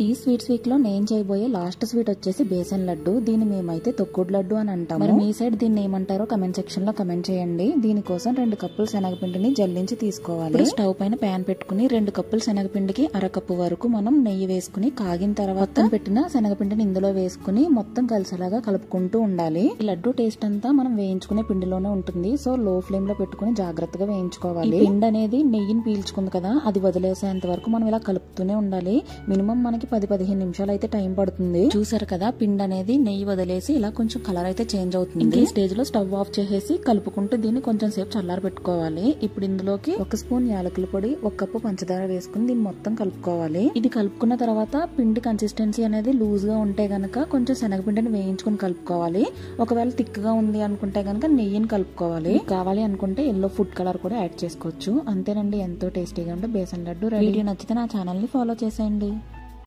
ఈ sweets week లో నేను చేయబోయే లాస్ట్ స్వీట్ వచ్చేసి బేసన్ లడ్డు. దీన్ని మేమైతే తొక్కుడు లడ్డు అని అంటాము. మరి మీ సైడ్ దీన్ని ఏమంటారో కమెంట్ సెక్షన్ లో కమెంట్ చేయండి. దీనికోసం 2 కప్పులు శనగపిండిని జల్లించి తీసుకోవాలి. స్టవ్ పైన ప్యాన్ పెట్టుకుని 2 కప్పులు శనగపిండికి అరకప్పు వరకు మనం నెయ్యి వేసుకుని కాగిన తర్వాత పెట్టిన శనగపిండిని ఇందులో వేసుకుని మొత్తం కలిసేలాగా కలుపుకుంటూ ఉండాలి. ఈ లడ్డు టేస్ట్ అంతా మనం వేయించుకునే పిండిలోనే ఉంటుంది. సో లో ఫ్లేమ్ లో పెట్టుకుని జాగ్రత్తగా వేయించుకోవాలి. పిండి అనేది నెయ్యిని పీల్చుకుంది కదా, అది వదిలేసేంత వరకు మనం ఇలా కలుపుతూనే ఉండాలి. మినిమం మనకి 10-15 నిమిషాలు అయితే టైం పడుతుంది. చూసారు కదా, పిండి అనేది నెయ్యి వదిలేసి ఇలా కొంచెం కలర్ అయితే చేంజ్ అవుతుంది. ఈ స్టేజ్ లో స్టవ్ ఆఫ్ చేసేసి కలుపుకుంటూ దీన్ని కొంచెం సేపు చల్లారి పెట్టుకోవాలి. ఇప్పుడు ఇందులోకి 1 స్పూన్ యాలకుల పొడి, 1 కప్పు పంచదార వేసుకుని దీన్ని మొత్తం కలుపుకోవాలి. ఇది కలుపుకున్న తర్వాత పిండి కన్సిస్టెన్సీ అనేది లూజ్ గా ఉంటే గనక కొంచెం శనగపిండిని వేయించుకుని కలుపుకోవాలి. ఒకవేళ థిక్ గా ఉంది అనుకుంటే గనక నెయ్యిని కలుపుకోవాలి. కావాలి అనుకుంటే ఎల్లో ఫుడ్ కలర్ కూడా యాడ్ చేసుకోవచ్చు. అంతేనండి, ఎంతో టేస్టీగా ఉంటే బేసన్ లడ్డు రెడీ. వీడియో నచ్చితే నా ఛానల్ ని ఫాలో చేసేయండి.